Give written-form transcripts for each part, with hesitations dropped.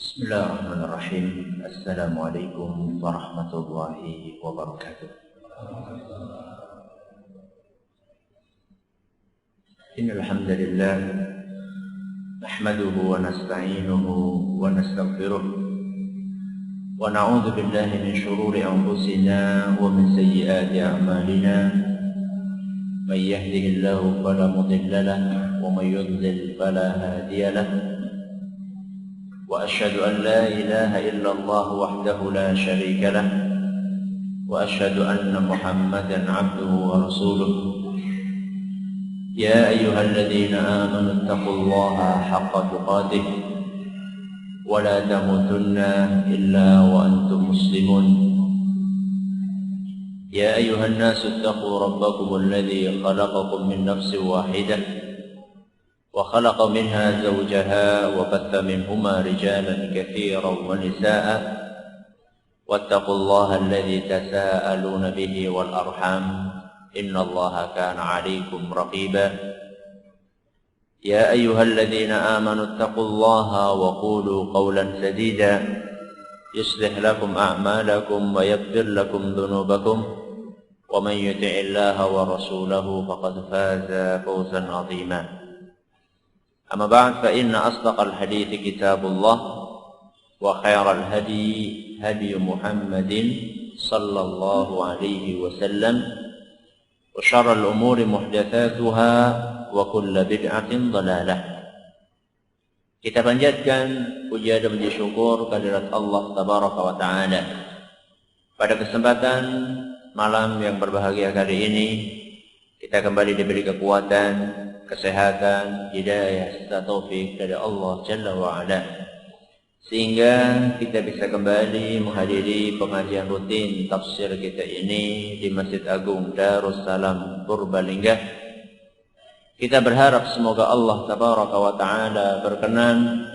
Bismillahirrahmanirrahim. Assalamualaikum warahmatullahi wabarakatuh. Innal hamdalillah nahmaduhu wa nasta'inuhu wa nastaghfiruh wa na'udzu billahi min shururi anfusina wa min sayyiati a'malina. May yahdihillahu fala mudilla lahu wa may yudlil fala hadiya lahu. وأشهد أن لا إله إلا الله وحده لا شريك له وأشهد أن محمدا عبده ورسوله يا أيها الذين آمنوا اتقوا الله حق تقاته ولا تموتن إلا وأنتم مسلمون يا أيها الناس اتقوا ربكم الذي خلقكم من نفس واحدة وخلق منها زوجها وبث منهما رجالا كثيرا ونساء واتقوا الله الذي تساءلون به والأرحام إن الله كان عليكم رقيبا يا أيها الذين آمنوا اتقوا الله وقولوا قولا سديدا يصلح لكم أعمالكم ويغفر لكم ذنوبكم ومن يطع الله ورسوله فقد فاز فوزا عظيما أما بعد فإن أصدق الحديث كتاب الله وخير الهدي هدي محمد صلى الله عليه وسلم وشر الأمور محدثاتها وكل بدعة ضلالة. Kita panjatkan puja dan puji syukur kehadirat Allah Tabaraka wa Ta'ala. Pada kesempatan malam yang berbahagia kali ini, kita kembali diberi kekuatan, kesehatan, hidayah, serta taufik dari Allah Jalla wa'ala, sehingga kita bisa kembali menghadiri pengajian rutin tafsir kita ini di Masjid Agung Darussalam Purbalingga. Kita berharap semoga Allah Tabaraka wa Ta'ala berkenan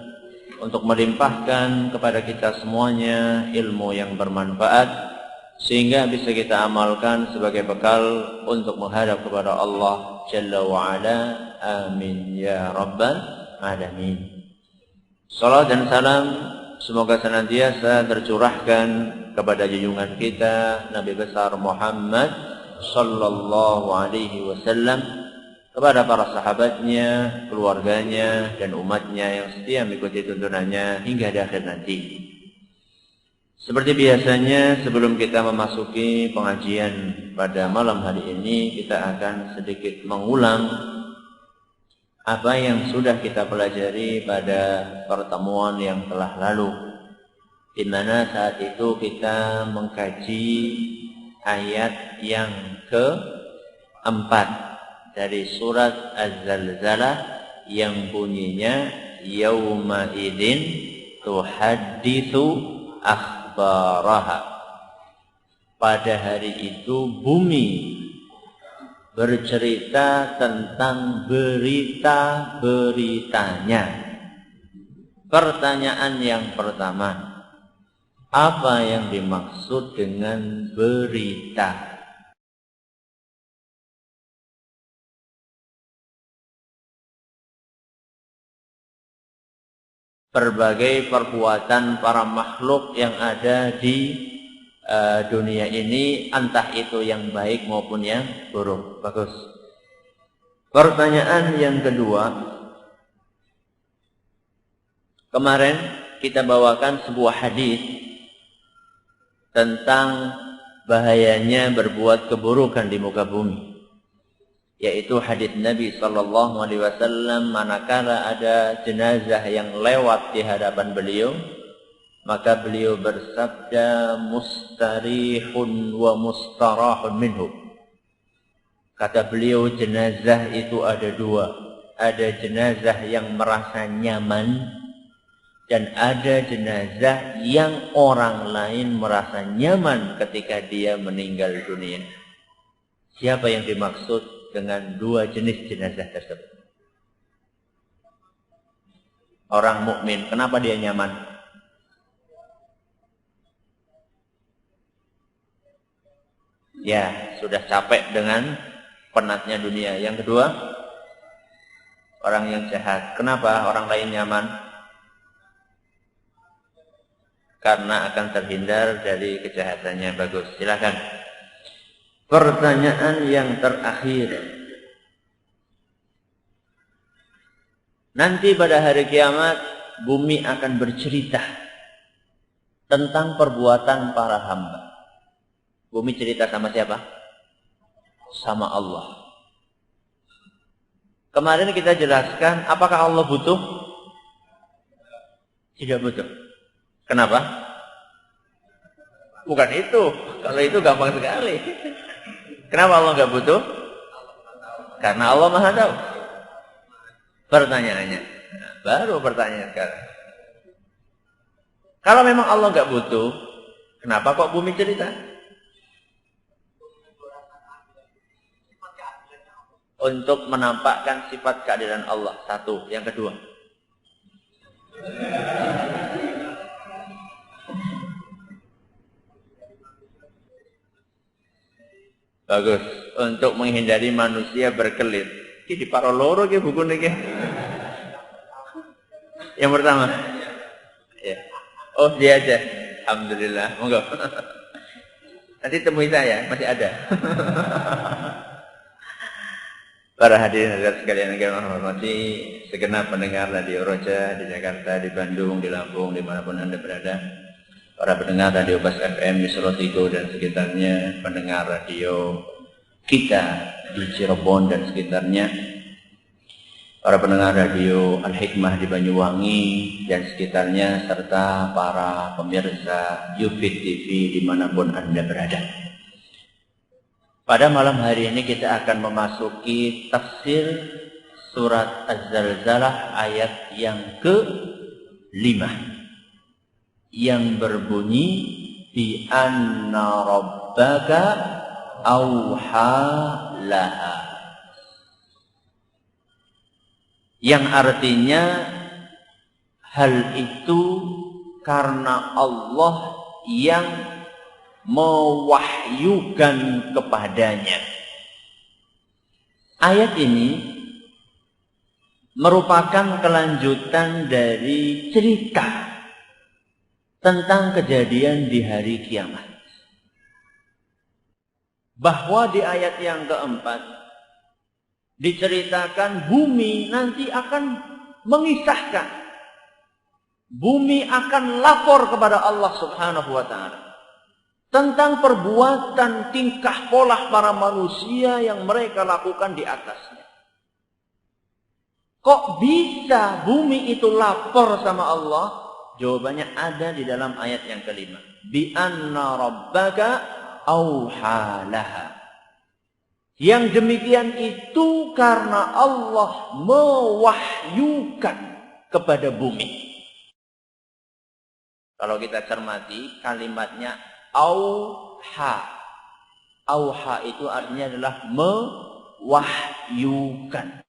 untuk melimpahkan kepada kita semuanya ilmu yang bermanfaat, sehingga bisa kita amalkan sebagai bekal untuk menghadap kepada Allah Jalla wa'ala. Amin ya rabbal alamin. Salat dan salam semoga senantiasa tercurahkan kepada junjungan kita Nabi besar Muhammad sallallahu alaihi wasallam, kepada para sahabatnya, keluarganya dan umatnya yang setia mengikuti tuntunannya hingga di akhir nanti. Seperti biasanya, sebelum kita memasuki pengajian pada malam hari ini, kita akan sedikit mengulang apa yang sudah kita pelajari pada pertemuan yang telah lalu, di mana saat itu kita mengkaji ayat yang keempat dari surat Az-Zalzalah yang bunyinya yauma idzin tuhadditsu akhbaraha. Pada hari itu bumi bercerita tentang berita-beritanya. Pertanyaan yang pertama, apa yang dimaksud dengan berita? Berbagai perbuatan para makhluk yang ada di dunia ini, entah itu yang baik maupun yang buruk. Bagus. Pertanyaan yang kedua, kemarin kita bawakan sebuah hadis tentang bahayanya berbuat keburukan di muka bumi, yaitu hadis Nabi sallallahu alaihi wasallam, manakala ada jenazah yang lewat di hadapan beliau, maka beliau bersabda, mustarihun wa mustarahun minhu. Kata beliau, jenazah itu ada dua. Ada jenazah yang merasa nyaman, dan ada jenazah yang orang lain merasa nyaman ketika dia meninggal dunia. Siapa yang dimaksud dengan dua jenis jenazah tersebut? Orang mukmin, kenapa dia nyaman? Ya, sudah capek dengan penatnya dunia. Yang kedua, orang yang jahat. Kenapa orang lain nyaman? karena akan terhindar dari kejahatannya. Bagus, silakan. Pertanyaan yang terakhir. Nanti pada hari kiamat bumi akan bercerita tentang perbuatan para hamba. Bumi cerita sama siapa? Sama Allah. Kemarin kita jelaskan, apakah Allah butuh? Tidak butuh. Kenapa? Bukan itu. Kalau itu gampang sekali. Kenapa Allah nggak butuh? Karena Allah Maha Tahu. Pertanyaannya. Nah, baru pertanyaan sekarang. Kalau memang Allah nggak butuh, kenapa kok bumi cerita? Untuk menampakkan sifat keadilan Allah. Satu. Yang kedua. Bagus. Untuk menghindari manusia berkelit. Ini di paroloro ke buku ini. Yang pertama. Ya. Oh, dia aja. Alhamdulillah. Monggo. Nanti temui saya, masih ada. Para hadirin sekalian yang kami hormati, segenap pendengar Radio Roja di Jakarta, di Bandung, di Lampung, dimanapun Anda berada. Para pendengar Radio Bas FM di Solotigo dan sekitarnya, pendengar radio kita di Cirebon dan sekitarnya, para pendengar radio Al-Hikmah di Banyuwangi dan sekitarnya, serta para pemirsa Yufid TV dimanapun Anda berada. Pada malam hari ini kita akan memasuki tafsir surat Az-Zalzalah ayat yang ke-5 yang berbunyi bi anna rabbaka auha laha, yang artinya hal itu karena Allah yang mewahyukan kepadanya. Ayat ini merupakan kelanjutan dari cerita tentang kejadian di hari kiamat. Bahwa di ayat yang keempat diceritakan bumi nanti akan mengisahkan. Bumi akan lapor kepada Allah Subhanahu wa ta'ala tentang perbuatan tingkah pola para manusia yang mereka lakukan di atasnya. Kok bisa bumi itu lapor sama Allah? Jawabannya ada di dalam ayat yang kelima. Bi anna rabbaka auha laha. Yang demikian itu karena Allah mewahyukan kepada bumi. Kalau kita cermati kalimatnya auha. Auha itu artinya adalah mewahyukan.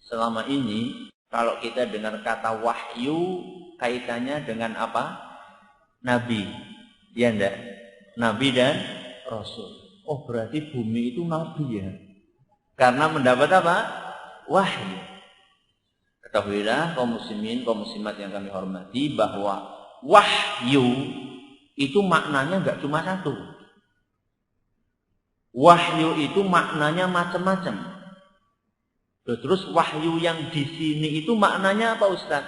Selama ini kalau kita dengar kata wahyu kaitannya dengan apa? Nabi. Ya enggak? Nabi dan Rasul. Oh, berarti bumi itu nabi ya. Karena mendapat apa? Wahyu. Ketahuilah kaum muslimin, kaum muslimat yang kami hormati bahwa wahyu itu maknanya enggak cuma satu. Wahyu itu maknanya macam-macam. Terus wahyu yang di sini itu maknanya apa Ustaz?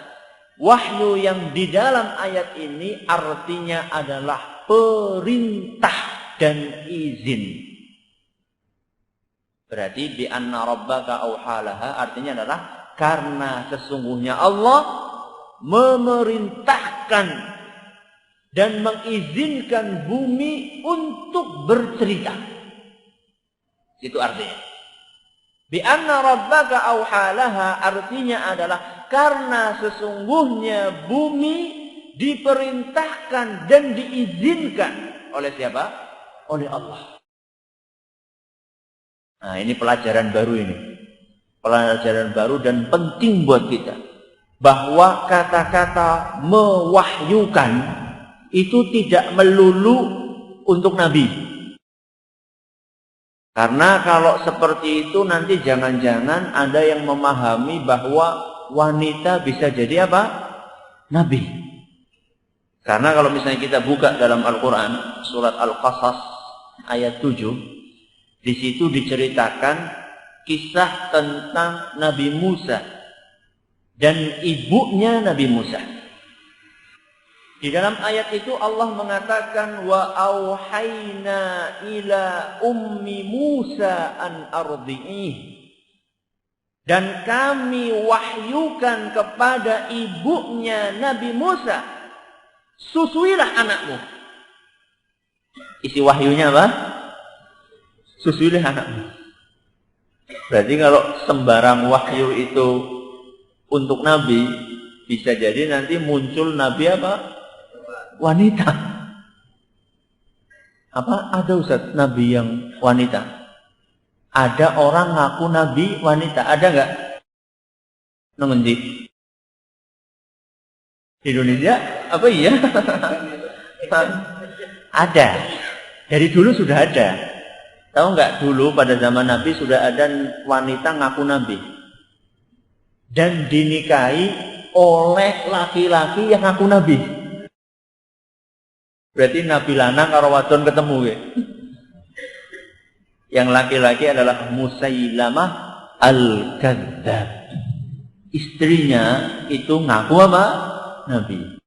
Wahyu yang di dalam ayat ini artinya adalah perintah dan izin. Berarti bi anna rabbaka auhalaha artinya adalah karena sesungguhnya Allah memerintahkan dan mengizinkan bumi untuk bercerita. Itu artinya. Bi anna rabbaka auhalaha artinya adalah karena sesungguhnya bumi diperintahkan dan diizinkan oleh siapa? Oleh Allah. Nah, ini pelajaran baru ini. Pelajaran baru dan penting buat kita. Bahwa kata-kata mewahyukan itu tidak melulu untuk Nabi. Karena kalau seperti itu nanti jangan-jangan ada yang memahami bahwa wanita bisa jadi apa? Nabi. Karena kalau misalnya kita buka dalam Al-Quran, surat Al-Qasas ayat 7, di situ diceritakan kisah tentang Nabi Musa dan ibunya Nabi Musa. Di dalam ayat itu Allah mengatakan wa auhayna ila ummi Musa an ardi'ih. Dan kami wahyukan kepada ibunya Nabi Musa, susuilah anakmu. Isi wahyunya apa? Susuilah anakmu. Berarti kalau sembarang wahyu itu untuk Nabi, bisa jadi nanti muncul Nabi apa? Wanita. Apa ada Ustaz Nabi yang wanita? Ada orang ngaku Nabi wanita, ada nggak? Ngendi? Di Indonesia? Apa iya? Ada. Dari dulu sudah ada. Tahu nggak dulu pada zaman Nabi sudah ada wanita ngaku Nabi. Dan dinikahi oleh laki-laki yang ngaku Nabi. Berarti Nabi lanang karo wadon ketemu ya. Yang laki-laki adalah Musailamah al-Kadzdzab. Istrinya itu ngaku apa? Nabi.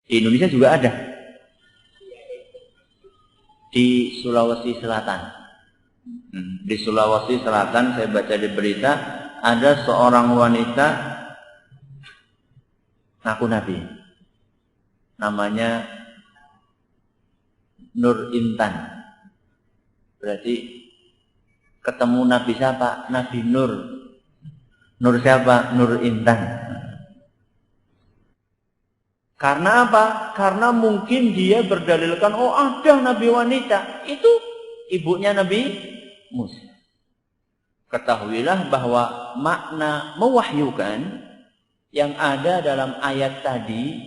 Di Indonesia juga ada. Di Sulawesi Selatan. Di Sulawesi Selatan saya baca di berita ada seorang wanita ngaku Nabi. Namanya Nur Intan. Berarti ketemu Nabi siapa? Nabi Nur. Nur siapa? Nur Intan. Karena apa? Karena mungkin dia berdalilkan, oh ada Nabi wanita. Itu ibunya Nabi Musa. Ketahuilah bahwa makna mewahyukan yang ada dalam ayat tadi,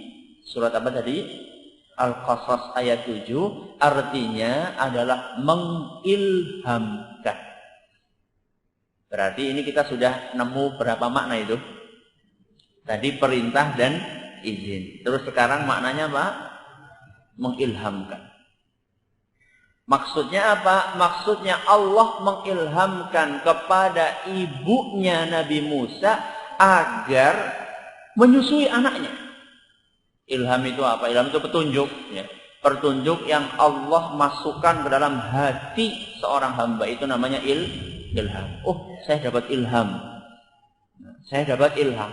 surat apa tadi? Al-Qasas ayat 7, artinya adalah mengilhamkan. Berarti ini kita sudah nemu berapa makna itu? Tadi perintah dan izin. Terus sekarang maknanya apa? Mengilhamkan. Maksudnya apa? Maksudnya Allah mengilhamkan kepada ibunya Nabi Musa agar menyusui anaknya. Ilham itu apa? Ilham itu petunjuk. Ya. Petunjuk yang Allah masukkan ke dalam hati seorang hamba. Itu namanya ilham. Oh, saya dapat ilham. Saya dapat ilham.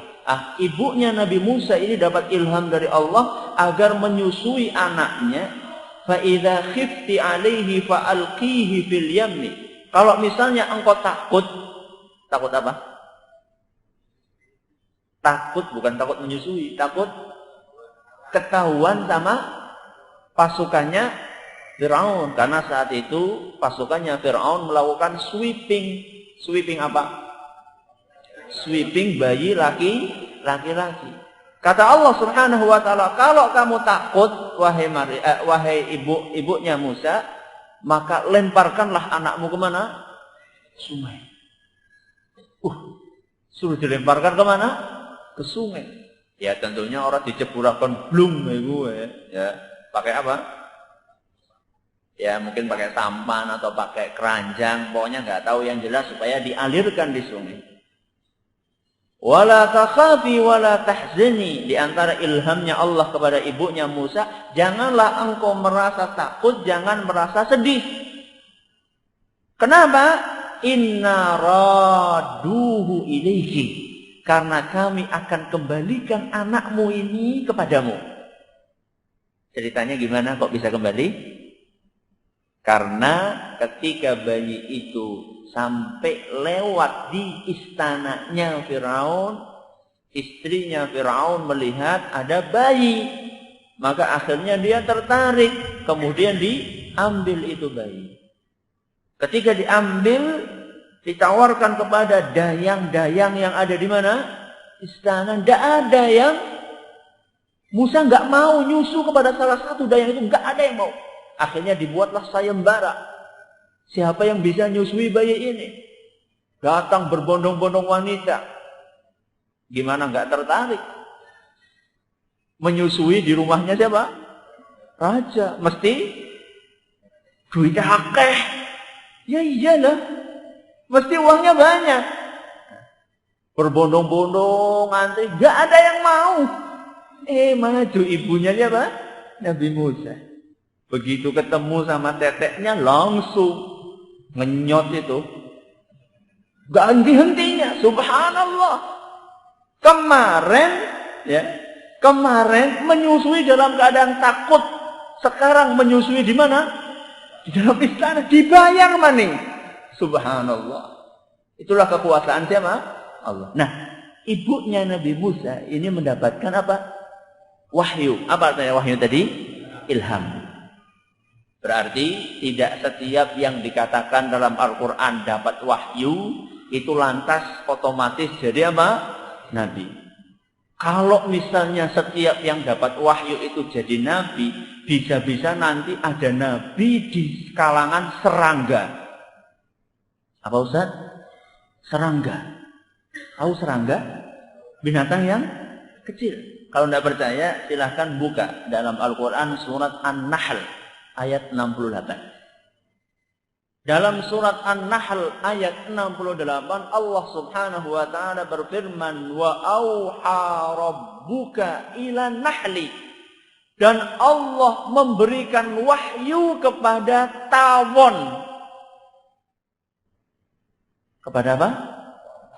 Ibunya Nabi Musa ini dapat ilham dari Allah agar menyusui anaknya. فَإِذَا خِفْتِ عَلَيْهِ فَأَلْقِيهِ فِي الْيَمِّ. Kalau misalnya engkau takut apa? Takut, bukan takut menyusui, takut ketahuan sama pasukannya Fir'aun. Karena saat itu pasukannya Fir'aun melakukan sweeping. Sweeping apa? Sweeping bayi laki-laki. Kata Allah Subhanahu wa taala, kalau kamu takut wahai ibunya Musa, maka lemparkanlah anakmu kemana? Sungai. Suruh dilemparkan kemana? Ke sungai. Ya tentunya orang diceburakan blung ya. Pakai apa? Ya mungkin pakai sampan atau pakai keranjang, pokoknya nggak tahu, yang jelas supaya dialirkan di sungai. Wala takhafi wala tahzani. Di antara ilhamnya Allah kepada ibunya Musa, janganlah engkau merasa takut, jangan merasa sedih. Kenapa? Inna raduhu ilaiki. Karena kami akan kembalikan anakmu ini kepadamu. Ceritanya gimana kok bisa kembali? Karena ketika bayi itu sampai lewat di istananya Fir'aun, istrinya Fir'aun melihat ada bayi, maka akhirnya dia tertarik, kemudian diambil itu bayi. Ketika diambil, ditawarkan kepada dayang-dayang yang ada di mana? Istana. Tidak ada yang, Musa nggak mau nyusu kepada salah satu dayang itu, nggak ada yang mau. Akhirnya dibuatlah sayembara. Siapa yang bisa nyusui bayi ini? Datang berbondong-bondong wanita. Gimana nggak tertarik? Menyusui di rumahnya siapa? Raja. Mesti duitnya akeh. Ya iyalah. Mesti uangnya banyak. Berbondong-bondong antri. Gak ada yang mau. Maju ibunya siapa? Nabi Musa. Begitu ketemu sama teteknya langsung ngenyot itu. Gak henti-hentinya. Subhanallah. Kemarin menyusui dalam keadaan takut. Sekarang menyusui di mana? Di dalam istana. Dibayar maning. Subhanallah. Itulah kekuasaan siapa? Allah. Nah, ibunya Nabi Musa ini mendapatkan apa? Wahyu. Apa artinya wahyu tadi? Ilham. Berarti tidak setiap yang dikatakan dalam Al-Quran dapat wahyu, itu lantas otomatis jadi apa? Nabi. Kalau misalnya setiap yang dapat wahyu itu jadi nabi, bisa-bisa nanti ada nabi di kalangan serangga. Apa Ustaz? Serangga. Tahu serangga? Binatang yang kecil. Kalau tidak percaya, silahkan buka dalam Al-Quran surat An-Nahl ayat 68. Dalam surat An-Nahl ayat 68, Allah subhanahu wa ta'ala berfirman, wa auha rabbuka ila nahli. Dan Allah memberikan wahyu kepada tawon. Kepada apa?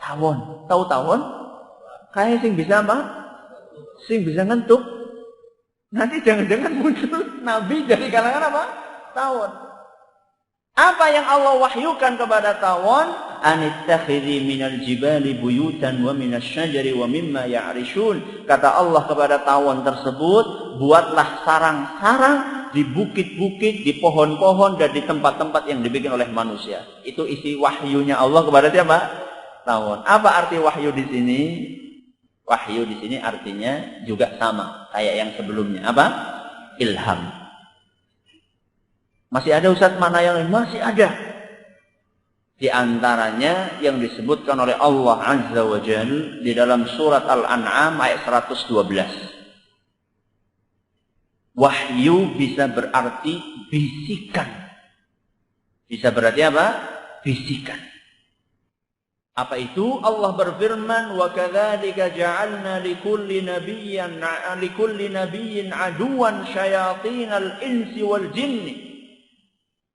Tawon. Tahu tawon? Kayak sing bisa apa? Sing bisa ngentuk. Nanti jangan-jangan muncul nabi dari kalangan apa? Tawon. Apa yang Allah wahyukan kepada tawon? Anittakhidhi minal jibali buyutan wa minas syajari wa mimma ya'rishun. Kata Allah kepada tawon tersebut, buatlah sarang-sarang di bukit-bukit, di pohon-pohon, dan di tempat-tempat yang dibikin oleh manusia. Itu isi wahyunya Allah kepada siapa? Tawon. Apa arti wahyu di sini? Wahyu di sini artinya juga sama kayak yang sebelumnya. Apa? Ilham. Masih ada Ustaz mana yang masih ada? Di antaranya yang disebutkan oleh Allah Azza wa Jalla di dalam surat Al-An'am ayat 112. Wahyu bisa berarti bisikan. Bisa berarti apa? Bisikan. Apa itu? Allah berfirman, wa kadzalika ja'alna likulli nabiyyin aduwan syayatinal insi wal jinni.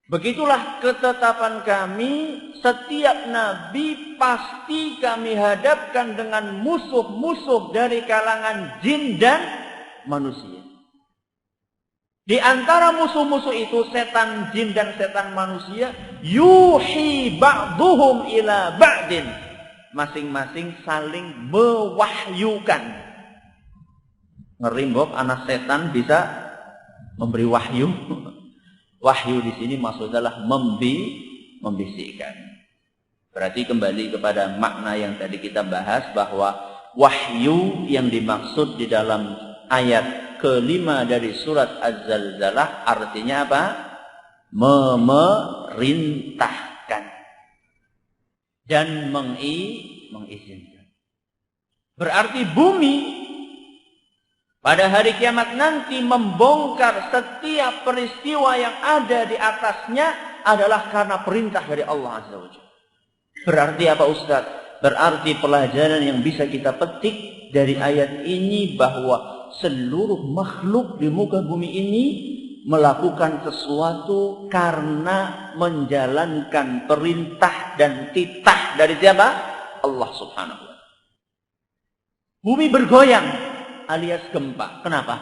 Begitulah ketetapan kami, setiap nabi pasti kami hadapkan dengan musuh-musuh dari kalangan jin dan manusia. Di antara musuh-musuh itu setan jin dan setan manusia, yuhi ba'duhum ila ba'din. Masing-masing saling mewahyukan. Ngeri mbok, anak setan bisa memberi wahyu. Wahyu di sini maksudnya adalah membisikkan. Berarti kembali kepada makna yang tadi kita bahas, bahwa wahyu yang dimaksud di dalam ayat kelima dari surat Az-Zalzalah artinya apa? Memerintahkan dan mengizinkan. Berarti bumi pada hari kiamat nanti membongkar setiap peristiwa yang ada di atasnya adalah karena perintah dari Allah Azza wa Jalla. Berarti apa Ustaz? Berarti pelajaran yang bisa kita petik dari ayat ini bahwa seluruh makhluk di muka bumi ini melakukan sesuatu karena menjalankan perintah dan titah dari siapa? Allah Subhanahu wa Ta'ala. Bumi bergoyang alias gempa. Kenapa?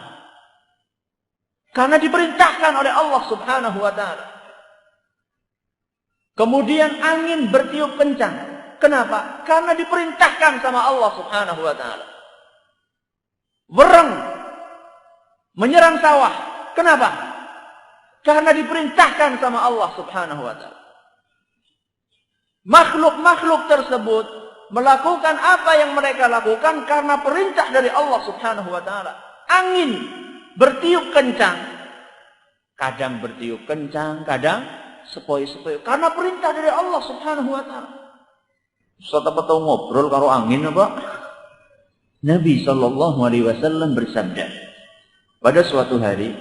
Karena diperintahkan oleh Allah Subhanahu wa Ta'ala. Kemudian angin bertiup kencang. Kenapa? Karena diperintahkan sama Allah Subhanahu wa Ta'ala. Wereng menyerang sawah. Kenapa? Karena diperintahkan sama Allah Subhanahu wa Ta'ala. Makhluk-makhluk tersebut melakukan apa yang mereka lakukan karena perintah dari Allah Subhanahu wa Ta'ala. Angin bertiup kencang. Kadang bertiup kencang, kadang sepoi-sepoi. Karena perintah dari Allah Subhanahu wa Ta'ala. Ustaz apa tahu ngobrol karo angin apa? Nabi sallallahu alaihi wasallam bersabda, pada suatu hari,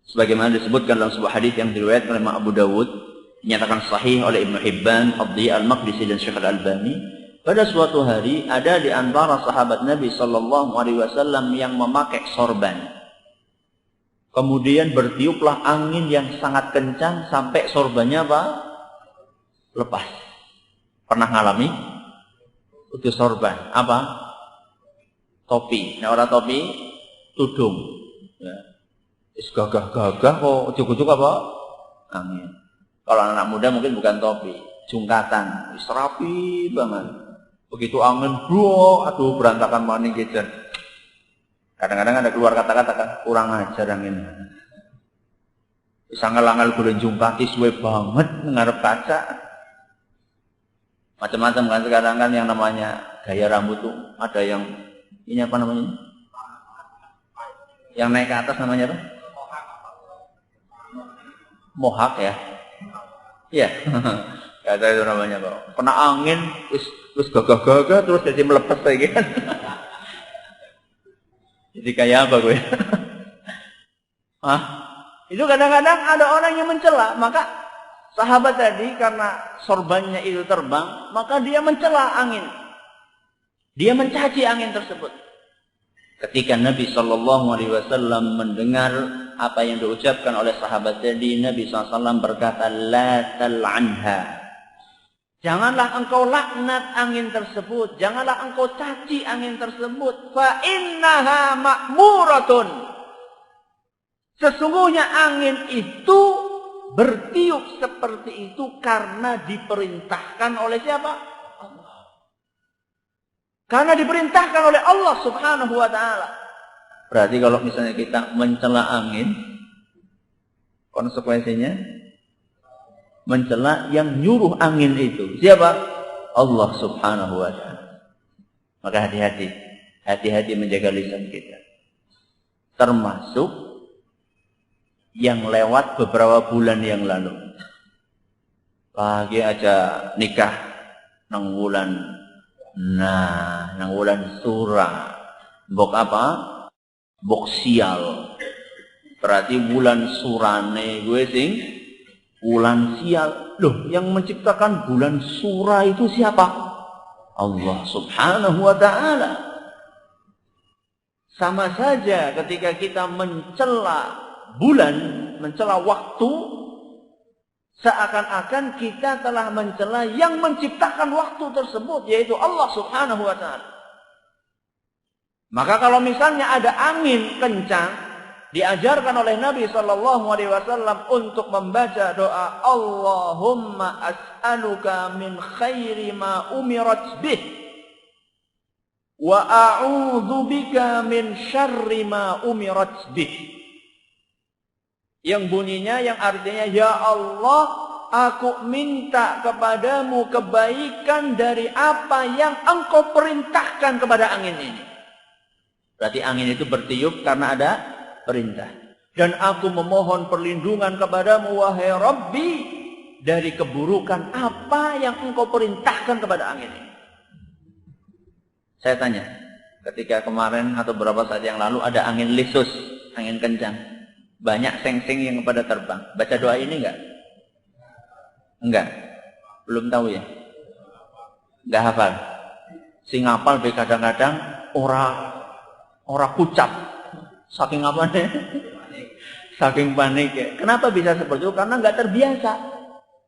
sebagaimana disebutkan dalam sebuah hadis yang diriwayatkan oleh Abu Dawud, dinyatakan sahih oleh Ibnu Hibban, Adhi Al-Maqdisi dan Syekh Al-Albani, pada suatu hari ada di antara sahabat Nabi sallallahu alaihi wasallam yang memakai sorban. Kemudian bertiuplah angin yang sangat kencang sampai sorbannya apa? Lepas. Pernah ngalami? Itu sorban. Apa? Topi. Nah, orang topi, tudung. Ya. Is gagah-gagah kok ujuk-ujuk apa? Angin. Kalau anak muda mungkin bukan topi, jungkatan. Is rapi banget. Begitu angin, aduh berantakan maning gitu. Kadang-kadang ada keluar kata-kata kan, kurang ajar angin. Bisa ngelangal gulung jungkati suwe banget ngarep kaca. Macam-macam kan sekarang kan yang namanya gaya rambut tuh ada yang ini apa namanya? Yang naik ke atas namanya apa? Mohak ya. Iya. Kata itu namanya kok. Kena angin terus gagah-gagah terus jadi melepas lagi kan. Jadi kayak apa gue? Itu kadang-kadang ada orang yang mencela, maka sahabat tadi karena sorbannya itu terbang, maka dia mencela angin. Dia mencaci angin tersebut. Ketika Nabi SAW mendengar apa yang diucapkan oleh sahabat tadi, Nabi SAW berkata, La tal'anha. Janganlah engkau laknat angin tersebut. Janganlah engkau caci angin tersebut. Fa innaha ma'muratun. Sesungguhnya angin itu bertiup seperti itu karena diperintahkan oleh siapa? Allah. Karena diperintahkan oleh Allah Subhanahu wa ta'ala. Berarti kalau misalnya kita mencela angin, konsekuensinya mencela yang nyuruh angin itu. Siapa? Allah Subhanahu wa ta'ala. Maka hati-hati. Hati-hati menjaga lisan kita. Termasuk yang lewat beberapa bulan yang lalu. Lagi aja nikah nang wulan. Nah, nang wulan Sura. Mbok apa? Mbok sial. Berarti bulan Surane gue sing bulan sial. Loh, yang menciptakan bulan Sura itu siapa? Allah Subhanahu wa ta'ala. Sama saja ketika kita mencela bulan, mencela waktu, seakan-akan kita telah mencela yang menciptakan waktu tersebut, yaitu Allah Subhanahu wa ta'ala. Maka kalau misalnya ada angin kencang, diajarkan oleh Nabi SAW untuk membaca doa Allahumma as'aluka min khairi ma umirat bih wa a'udhu bika min syarri ma umirat bih. Yang bunyinya, yang artinya, ya Allah, aku minta kepadamu kebaikan dari apa yang engkau perintahkan kepada angin ini. Berarti angin itu bertiup karena ada perintah. Dan aku memohon perlindungan kepadamu, wahai Rabbi, dari keburukan apa yang engkau perintahkan kepada angin ini. Saya tanya, ketika kemarin atau beberapa saat yang lalu ada angin lisus, angin kencang. Banyak seng-seng yang pada terbang. Baca doa ini enggak? Enggak? Belum tahu ya? Enggak hafal? Sing hafal kadang-kadang ora kucap. Saking apa nih? Saking panik ya. Kenapa bisa seperti itu? Karena enggak terbiasa.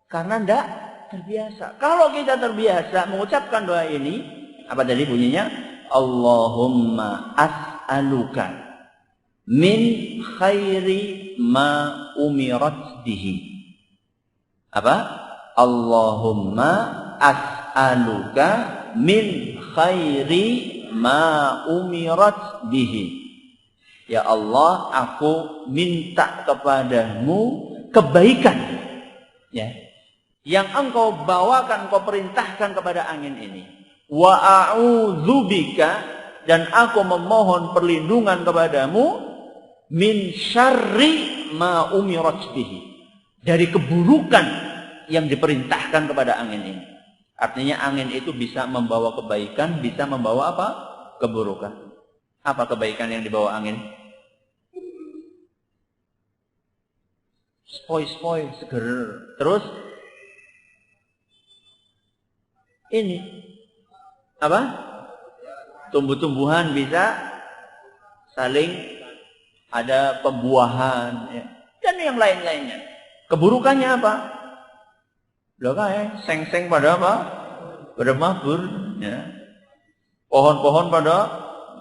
Karena enggak terbiasa. Kalau kita terbiasa mengucapkan doa ini, apa tadi bunyinya? Allahumma as'aluka min khairi ma umirat bihi. Apa? Allahumma as'aluka min khairi ma umirat bihi. Ya Allah, aku minta kepadamu kebaikan, ya, yang engkau bawakan, engkau perintahkan kepada angin ini. Wa a'udzubika, dan aku memohon perlindungan kepadamu min syarri ma umirat bihi, dari keburukan yang diperintahkan kepada angin ini. Artinya angin itu bisa membawa kebaikan, bisa membawa apa? Keburukan. Apa kebaikan yang dibawa angin? Spoi-spoi, seger. Terus ini apa? Tumbuh-tumbuhan bisa saling ada pembuahan ya. Dan yang lain-lainnya. Keburukannya apa? Loh kayak seng-seng pada apa? Pada mabur ya. Pohon-pohon pada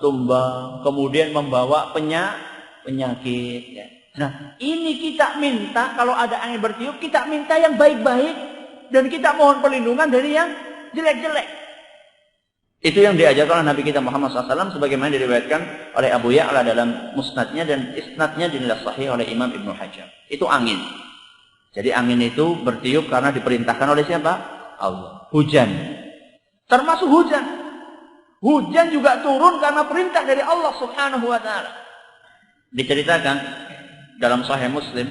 tumbang, kemudian membawa penyakit ya. Nah, ini kita minta kalau ada angin bertiup, kita minta yang baik-baik dan kita mohon perlindungan dari yang jelek-jelek. Itu yang diajarkan oleh Nabi kita Muhammad SAW sebagaimana diriwayatkan oleh Abu Ya'la dalam musnadnya dan isnadnya dinilai sahih oleh Imam Ibnu Hajar. Itu angin. Jadi angin itu bertiup karena diperintahkan oleh siapa? Allah. Hujan. Termasuk hujan. Hujan juga turun karena perintah dari Allah Subhanahu wa taala. Diceritakan dalam Sahih Muslim,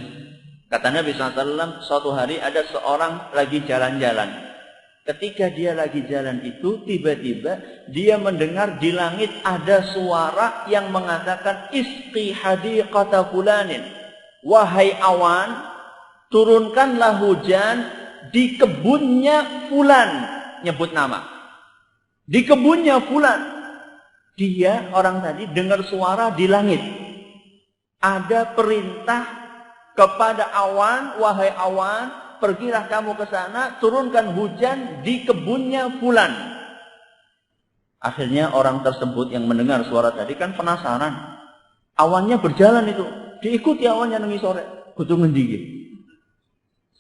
kata Nabi SAW, suatu hari ada seorang lagi jalan-jalan. Ketika dia lagi jalan itu, tiba-tiba dia mendengar di langit ada suara yang mengatakan, Isqi hadiqata fulanin. Wahai awan, turunkanlah hujan di kebunnya fulan. Nyebut nama. Di kebunnya fulan. Dia, orang tadi, dengar suara di langit. Ada perintah kepada awan, wahai awan, pergilah kamu ke sana, turunkan hujan di kebunnya fulan. Akhirnya orang tersebut yang mendengar suara tadi kan penasaran. Awannya berjalan itu, diikuti awannya nengi sore, kudu ngendi.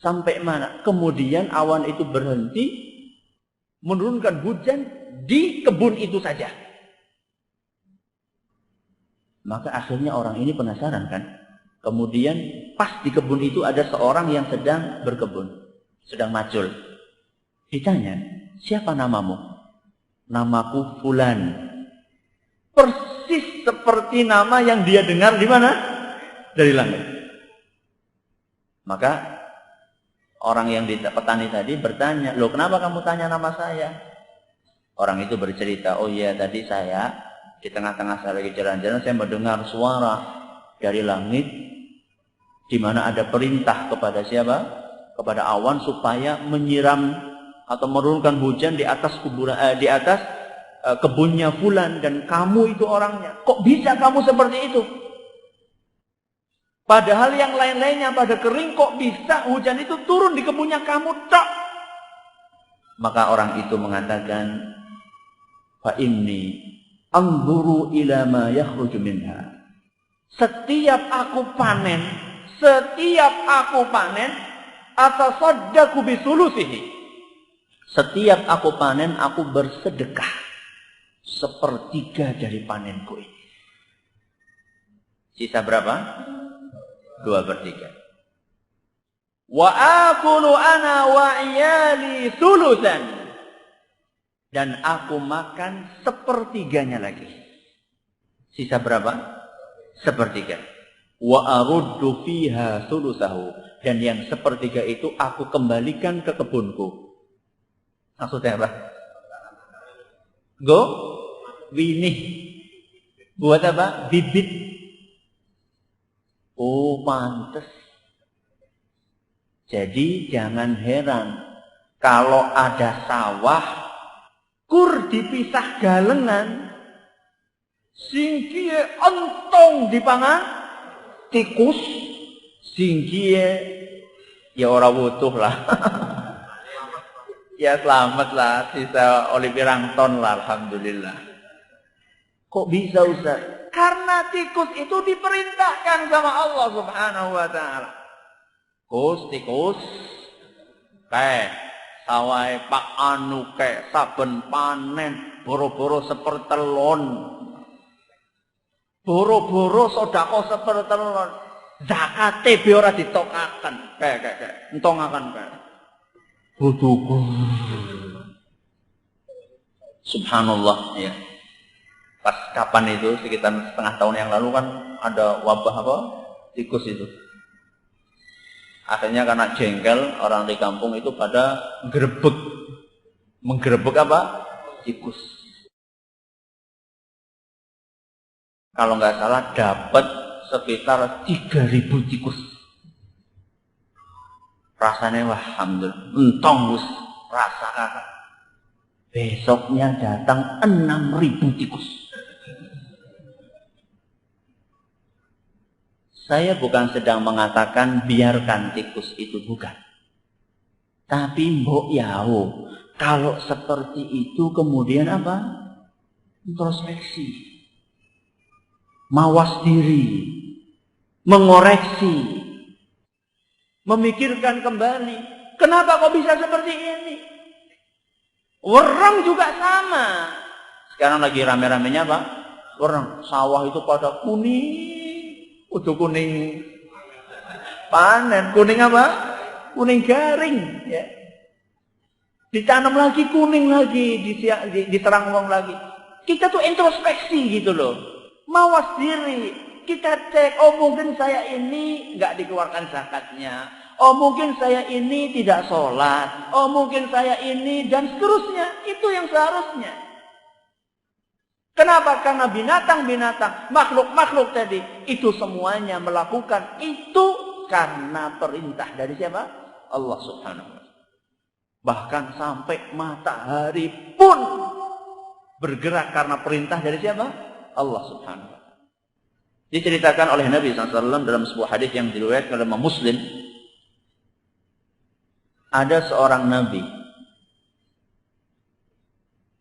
Sampai mana? Kemudian awan itu berhenti, menurunkan hujan di kebun itu saja. Maka akhirnya orang ini penasaran kan. Kemudian pas di kebun itu ada seorang yang sedang berkebun. Sedang macul. Ditanya, siapa namamu? Namaku Fulan. Persis seperti nama yang dia dengar di mana? Dari langit. Maka orang yang petani tadi bertanya, loh kenapa kamu tanya nama saya? Orang itu bercerita, oh iya tadi saya di tengah-tengah saya lagi jalan-jalan, saya mendengar suara dari langit di mana ada perintah kepada siapa? Kepada awan supaya menyiram atau menurunkan hujan di atas kebunnya fulan dan kamu itu orangnya. Kok bisa kamu seperti itu? Padahal yang lain-lainnya pada kering, kok bisa hujan itu turun di kebunnya kamu tok? Maka orang itu mengatakan, fa inni anzuru ila ma yakhruju minha. Setiap aku panen, atasaddaqu bisulusihi. Setiap aku panen, aku bersedekah sepertiga dari panenku ini. Sisa berapa? 2/3. Wa akulu ana wa iyali sulusan. Dan aku makan sepertiganya lagi. Sisa berapa? Sepertiga. Wa aruddu fiha sulusahu. Dan yang sepertiga itu aku kembalikan ke kebunku. Maksudnya apa? Go winih. Buat apa? Bibit. Oh, pantes. Jadi jangan heran kalau ada sawah kur dipisah galengan, singkie entong dipangan tikus, singkie ya ora wutuh lah. Ya selamat lah, sisa oli pirang ton lah, alhamdulillah. Kok bisa Ustaz? Karena tikus itu diperintahkan sama Allah Subhanahu wa taala. Tikus, kayak sawai pak anu kayak saben panen boro-boro sepertelon, boro-boro sodako sepertelon, zakate be ora ditokaken, kayak entongaken kayak butuhku. Subhanallah ya. Pas kapan itu sekitar setengah tahun yang lalu kan ada wabah apa? Tikus itu. Akhirnya karena jengkel orang di kampung itu pada menggerebek apa? Tikus. Kalau nggak salah dapat sekitar 3.000 tikus. Rasanya wah, alhamdulillah, entong wis rasakan. Besoknya datang 6.000 tikus. Saya bukan sedang mengatakan biarkan tikus itu, bukan. Tapi mbok yao, kalau seperti itu kemudian apa? Introspeksi. Mawas diri. Mengoreksi. Memikirkan kembali. Kenapa kok bisa seperti ini? Orang juga sama. Sekarang lagi rame-ramenya apa? Orang sawah itu pada kuning. Udah kuning panen. Kuning apa? Kuning garing. Ya. Ditanam lagi kuning lagi. Diserang uang lagi. Kita tuh introspeksi gitu loh. Mawas diri. Kita cek, oh mungkin saya ini nggak dikeluarkan zakatnya. Oh mungkin saya ini tidak sholat. Oh mungkin saya ini dan seterusnya. Itu yang seharusnya. Kenapa? Karena binatang-binatang, makhluk-makhluk tadi, itu semuanya melakukan itu karena perintah dari siapa? Allah Subhanahu wa Ta'ala. Bahkan sampai matahari pun bergerak karena perintah dari siapa? Allah Subhanahu wa Ta'ala. Diceritakan oleh Nabi SAW dalam sebuah hadis yang diriwayatkan oleh Muslim. Ada seorang nabi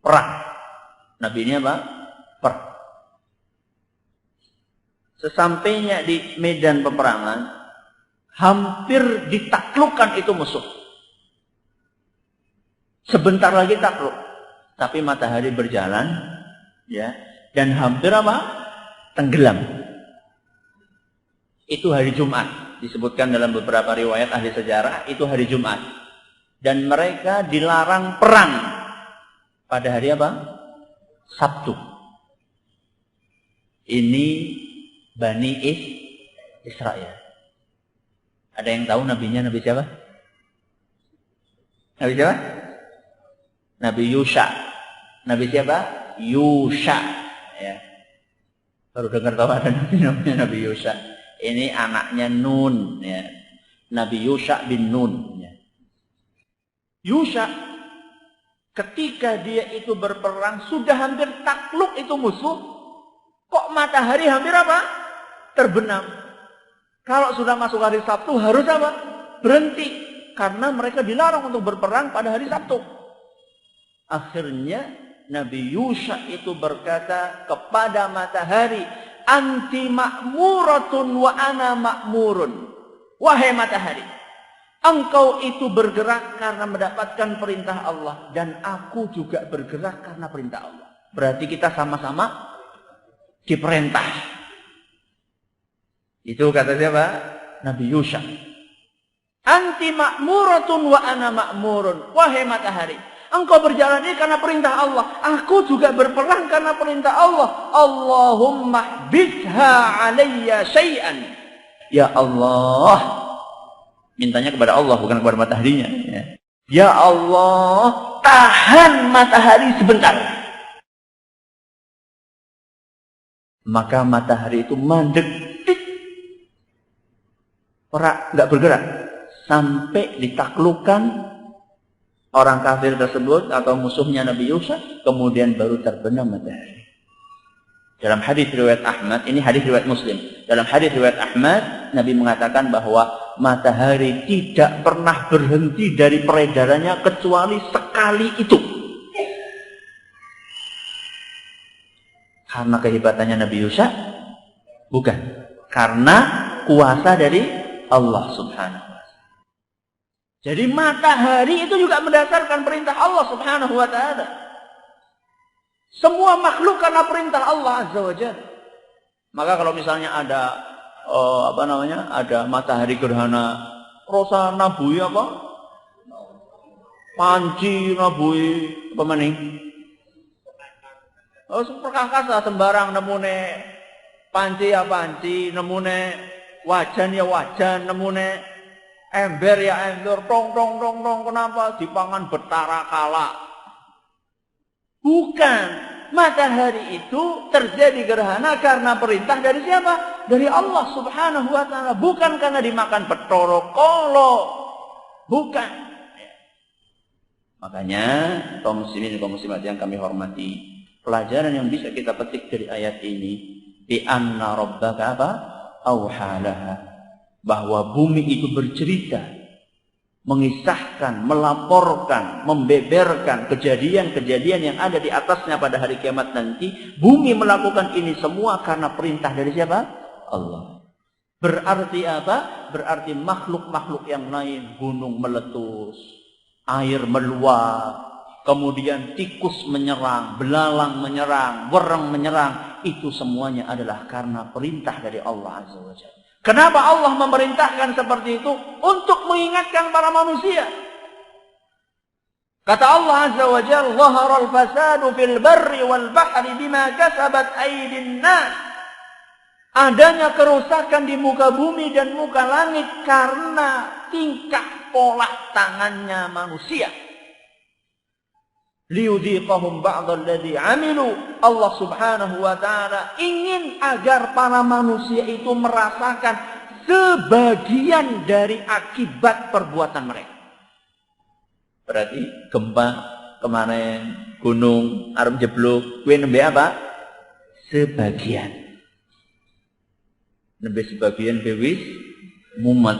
perang. Nabi ini apa? Perang. Sesampainya di medan peperangan, hampir ditaklukkan itu musuh. Sebentar lagi takluk, tapi matahari berjalan, ya, dan hampir apa? Tenggelam. Itu hari Jumat. Disebutkan dalam beberapa riwayat ahli sejarah, itu hari Jumat. Dan mereka dilarang perang pada hari apa? Sabtu. Ini Bani Israel. Ada yang tahu nabinya Nabi siapa? Nabi siapa? Nabi Yusha. Nabi siapa? Yusha. Ya. Baru dengar tahu ada namanya Nabi Yusha. Ini anaknya Nun. Ya. Nabi Yusha bin Nun. Ya. Yusha, ketika dia itu berperang, sudah hampir takluk itu musuh. Kok matahari hampir apa? Terbenam. Kalau sudah masuk hari Sabtu harus apa? Berhenti. Karena mereka dilarang untuk berperang pada hari Sabtu. Akhirnya Nabi Yusha itu berkata kepada matahari, anti ma'muratun wa ana ma'murun. Wahai matahari, engkau itu bergerak karena mendapatkan perintah Allah. Dan aku juga bergerak karena perintah Allah. Berarti kita sama-sama diperintah. Itu kata siapa? Nabi Yusha. Anti ma'muratun wa ana ma'murun. Wahai matahari, engkau berjalan ini karena perintah Allah. Aku juga berperang karena perintah Allah. Allahumma bidha alayya syai'an. Ya Allah. Mintanya kepada Allah, bukan kepada mataharinya. Ya Allah, tahan matahari sebentar. Maka matahari itu mandek. Nggak bergerak. Sampai ditaklukkan orang kafir tersebut atau musuhnya Nabi Yusuf, kemudian baru terbenam matahari. Dalam hadis riwayat Ahmad, ini hadis riwayat Muslim. Dalam hadis riwayat Ahmad, Nabi mengatakan bahwa matahari tidak pernah berhenti dari peredarannya kecuali sekali itu. Karena kehebatannya Nabi Yusuf? Bukan. Karena kuasa dari Allah Subhanahu wa Ta'ala. Jadi matahari itu juga berdasarkan perintah Allah Subhanahu wa Ta'ala. Semua makhluk karena perintah Allah Azza wa Jalla. Maka kalau misalnya ada ada matahari gerhana, rosa nabui apa? Panci nabui apa maning? Oh, perkakasa sembarang nemune panci ya panci, nemune wajan ya wajan, nemune ember ya ember, tong tong tong tong, kenapa dipangan betara kala? Bukan, matahari itu terjadi gerhana karena perintah dari siapa? Dari Allah Subhanahu wa Ta'ala, bukan karena dimakan betoro kolo. Bukan. Makanya kaum muslimin dan kaum muslimat yang kami hormati, pelajaran yang bisa kita petik dari ayat ini, bi anna rabbaka apa? Auhalaha. Bahwa bumi itu bercerita, mengisahkan, melaporkan, membeberkan kejadian-kejadian yang ada di atasnya pada hari kiamat nanti. Bumi melakukan ini semua karena perintah dari siapa? Allah. Berarti apa? Berarti makhluk-makhluk yang lain, gunung meletus, air meluap, kemudian tikus menyerang, belalang menyerang, wereng menyerang, itu semuanya adalah karena perintah dari Allah Azza wa Jalla. Kenapa Allah memerintahkan seperti itu? Untuk mengingatkan para manusia. Kata Allah Azza wa Jalla, "Dhaharal fasadu fil barri wal bahri bima kasabat aydin nas." Adanya kerusakan di muka bumi dan muka langit karena tingkah pola tangannya manusia. Liyudhiqahum ba'dalladzi 'amilu. Allah Subhanahu wa taala ingin agar para manusia itu merasakan sebagian dari akibat perbuatan mereka. Berarti gempa kemarin, gunung arep jeblok, kuwi nembe apa? Sebagian. Nembe sebagian bewis mumet.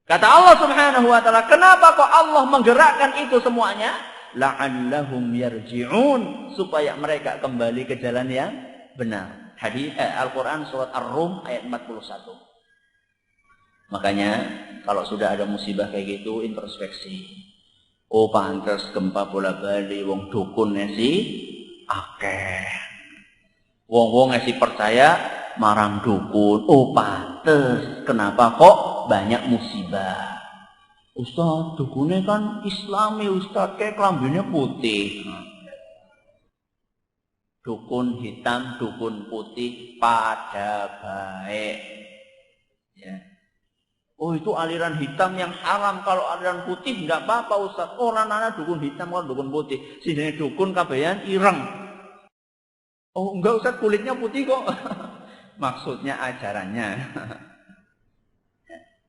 Kata Allah Subhanahu wa taala, kenapa kok Allah menggerakkan itu semuanya? La'allahum yarji'un, supaya mereka kembali ke jalan yang benar. Hadis Al-Qur'an surat Ar-Rum ayat 41. Makanya kalau sudah ada musibah kayak gitu, introspeksi. Oh, pantas gempa bola-bali wong dukun sih akeh. Wong-wong ngasih percaya marang dukun. Oh, pantas kenapa kok banyak musibah? Ustaz, dukunnya kan Islami, Ustaz, kayak kelambinnya putih. Dukun hitam, dukun putih pada baik. Ya. Oh, itu aliran hitam yang haram. Kalau aliran putih enggak apa-apa, Ustaz. Orang anak dukun hitam, orang dukun putih. Sini dukun kabehan ireng. Oh, enggak, Ustaz, kulitnya putih kok. Maksudnya ajarannya.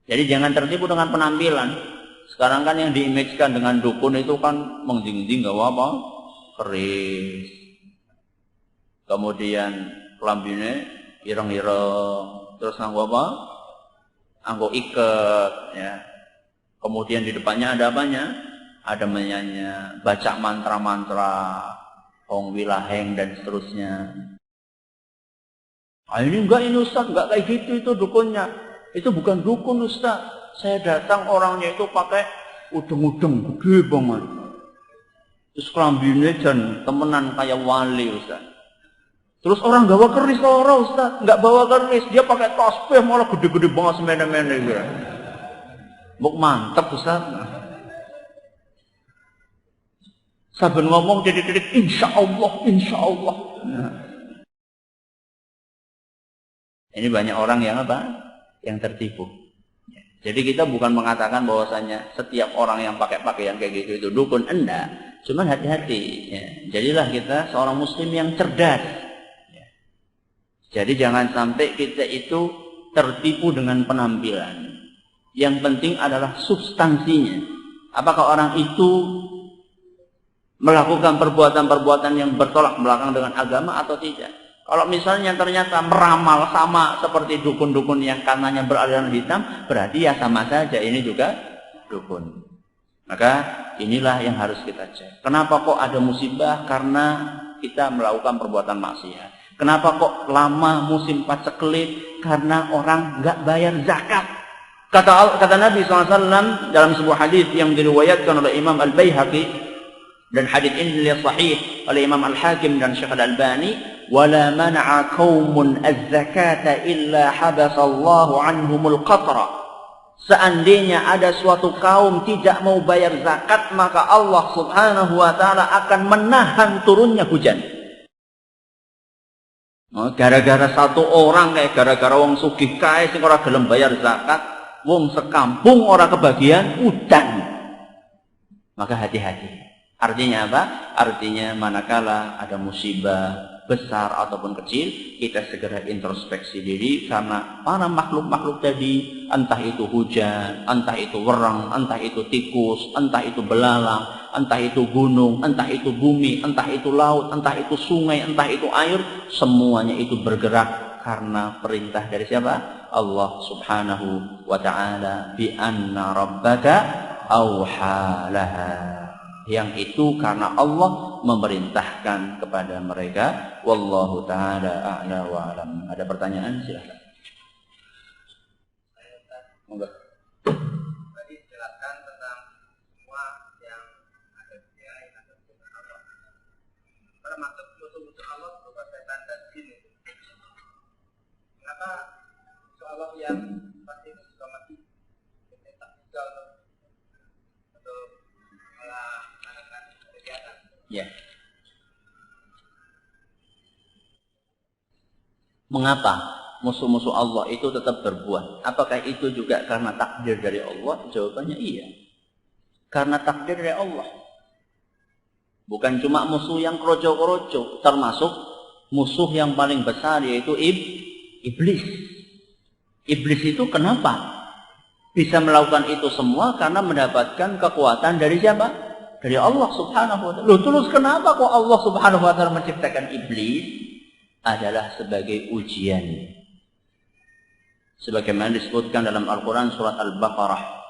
Jadi jangan tertipu dengan penampilan. Sekarang kan yang diimage-kan dengan dukun itu kan mengjing-jing gak apa-apa, keris. Kemudian kelambine ireng-ireng, terus nganggo apa? Nganggo iket, ya. Kemudian di depannya ada apanya? Ada menyanyi, baca mantra-mantra, Ong Wilaheng dan seterusnya. Ah, ini enggak, ini Ustaz, enggak kayak gitu itu dukunnya. Itu bukan dukun, Ustaz. Saya datang orangnya itu pakai udeng-udeng gede banget. Terus kelambinnya dan temenan kayak wali, Ustaz. Terus orang bawa keris orang, Ustaz. Enggak bawa keris, dia pakai tasbih malah gede-gede banget semene-mene gitu. Buk mantep, Ustaz. Saben ngomong jadi titik insya Allah, insya Allah. Nah. Ini banyak orang yang apa? Yang tertipu. Jadi kita bukan mengatakan bahwasanya setiap orang yang pakai pakaian kayak gitu itu dukun, enggak. Cuman hati-hati. Ya. Jadilah kita seorang muslim yang cerdas. Ya. Jadi jangan sampai kita itu tertipu dengan penampilan. Yang penting adalah substansinya. Apakah orang itu melakukan perbuatan-perbuatan yang bertolak belakang dengan agama atau tidak? Kalau misalnya ternyata meramal sama seperti dukun-dukun yang kanannya beraliran hitam, berarti ya sama saja, ini juga dukun. Maka inilah yang harus kita cek. Kenapa kok ada musibah? Karena kita melakukan perbuatan maksiat. Kenapa kok lama musim paceklik? Karena orang nggak bayar zakat. Kata Nabi SAW dalam sebuah hadis yang diriwayatkan oleh Imam Al-Baihaqi, dan hadis ini sahih oleh Imam Al-Hakim dan Syekh Al-Albani, wala mana'a qaumun az-zakata illa habasallahu anhumul qatra. Seandainya ada suatu kaum tidak mau bayar zakat, maka Allah Subhanahu wa taala akan menahan turunnya hujan. Gara-gara satu orang, kayak gara-gara wong sugih kae sing ora gelem bayar zakat, wong sekampung ora kebagian udan. Maka hati-hati. Artinya apa? Artinya manakala ada musibah, besar ataupun kecil, kita segera introspeksi diri, karena para makhluk-makhluk tadi, entah itu hujan, entah itu wereng, entah itu tikus, entah itu belalang, entah itu gunung, entah itu bumi, entah itu laut, entah itu sungai, entah itu air, semuanya itu bergerak karena perintah dari siapa? Allah subhanahu wa ta'ala, bi anna rabbaka auha laha. Yang itu karena Allah memerintahkan kepada mereka. Wallahu ta'ala a'la wa alam. Ada pertanyaan? Silahkan. Monggo. Tadi jelaskan tentang semua yang ada di dunia yang ada di Allah. Termasuk musuh-musuh Allah berupa setan dan jin. Kenapa musuh Allah yang pasti suka mati? Tak tinggal untuk melakukan kegiatan. Ya. Mengapa musuh-musuh Allah itu tetap berbuat? Apakah itu juga karena takdir dari Allah? Jawabannya iya. Karena takdir dari Allah. Bukan cuma musuh yang kroco-kroco, termasuk musuh yang paling besar yaitu iblis. Iblis itu kenapa bisa melakukan itu semua? Karena mendapatkan kekuatan dari siapa? Dari Allah subhanahu wa ta'ala. Loh, terus kenapa kok Allah subhanahu wa ta'ala menciptakan iblis? Adalah sebagai ujian. Sebagaimana disebutkan dalam Al-Quran surat Al-Baqarah.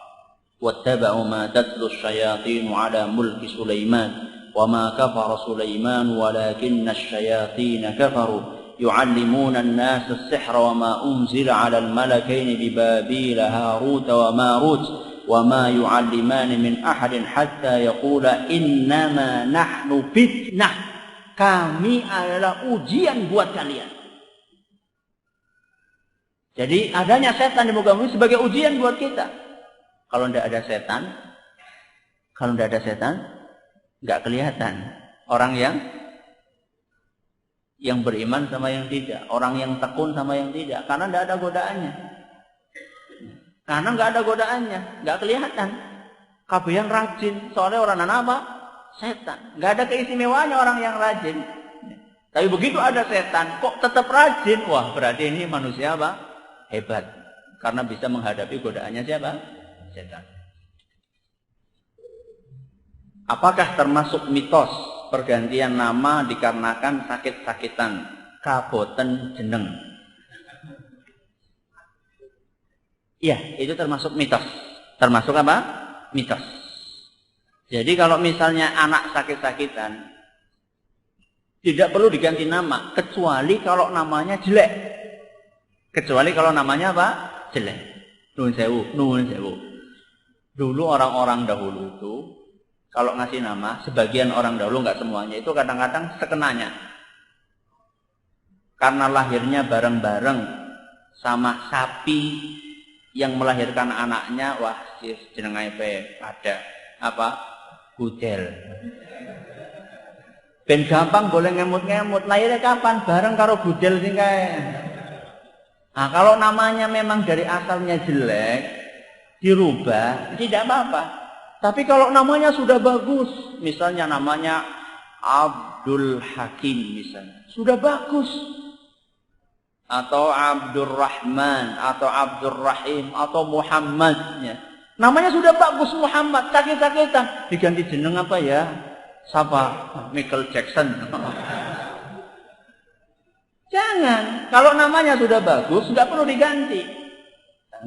وَاتَّبَعُوا مَا تَتْلُو الشَّيَاطِينُ عَلَى مُلْكِ سُلَيْمَانَ وَمَا كَفَرَ سُلَيْمَانُ وَلَكِنَّ الشَّيَاطِينَ كَفَرُوا يُعَلِّمُونَ النَّاسَ السِّحْرَ وَمَا أُنْزِلَ عَلَى الْمَلَكَيْنِ بِبَابِيلَ هَارُوتَ وَمَارُوتَ وَمَا يُعَلِّمَانِ مِنْ أَحَدٍ حَتَّى يَقُولَا إِنَّمَا نَحْنُ فِتْنَةٌ. Kami adalah ujian buat kalian. Jadi adanya setan di muka bumi sebagai ujian buat kita. Kalau tidak ada setan, nggak kelihatan orang yang beriman sama yang tidak, orang yang tekun sama yang tidak, karena tidak ada godaannya. Karena nggak ada godaannya, nggak kelihatan. Kabeh yang rajin, soalnya orang apa? Setan. Nggak ada keistimewaannya orang yang rajin. Tapi begitu ada setan, kok tetap rajin? Wah, berarti ini manusia apa? Hebat. Karena bisa menghadapi godaannya siapa? Setan. Apakah termasuk mitos pergantian nama dikarenakan sakit-sakitan? Kaboten jeneng. Iya, itu termasuk mitos. Termasuk apa? Mitos. Jadi kalau misalnya anak sakit-sakitan, tidak perlu diganti nama, kecuali kalau namanya jelek. Kecuali kalau namanya apa? Jelek. Nuhun sewu. Dulu orang-orang dahulu itu, kalau ngasih nama, sebagian orang dahulu, nggak semuanya, itu kadang-kadang sekenanya. Karena lahirnya bareng-bareng sama sapi yang melahirkan anaknya, wah, jenengai ada apa? Gudel. Ben gampang boleh ngemut-ngemut. Lahirnya kapan? Bareng karo gudel sing kae. Nah, kalau namanya memang dari asalnya jelek, dirubah, tidak apa-apa. Tapi kalau namanya sudah bagus, misalnya namanya Abdul Hakim misalnya, sudah bagus. Atau Abdurrahman, atau Abdurrahim, atau Muhammadnya. Namanya sudah bagus Muhammad, sakit-sakitan. Diganti jeneng apa ya? Siapa? Michael Jackson. Jangan. Kalau namanya sudah bagus, nggak perlu diganti.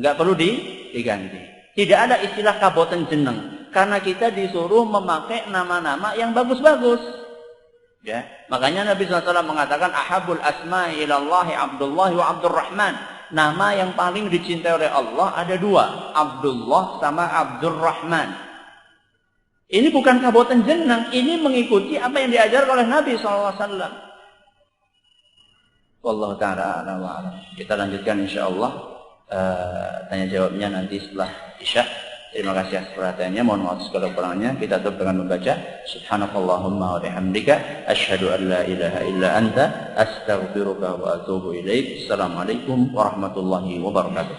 Nggak perlu diganti. Tidak ada istilah kaboten jeneng. Karena kita disuruh memakai nama-nama yang bagus-bagus. Ya, makanya Nabi SAW mengatakan ahabul asma'i ilallahi Abdullah wa Abdurrahman. Nama yang paling dicintai oleh Allah ada dua, Abdullah sama Abdurrahman. Ini bukan kaboten jeneng, ini mengikuti apa yang diajarkan oleh Nabi SAW. Wallahu ta'ala a'lam wa a'lam. Kita lanjutkan insyaallah tanya jawabnya nanti setelah Isya. Terima kasih atas perhatiannya. Mohon maaf segala kurangnya. Kita tutup dengan membaca Subhanakallahumma wa bihamdika asyhadu an la ilaha illa anta astaghfiruka wa atubu ilaik. Assalamualaikum warahmatullahi wabarakatuh.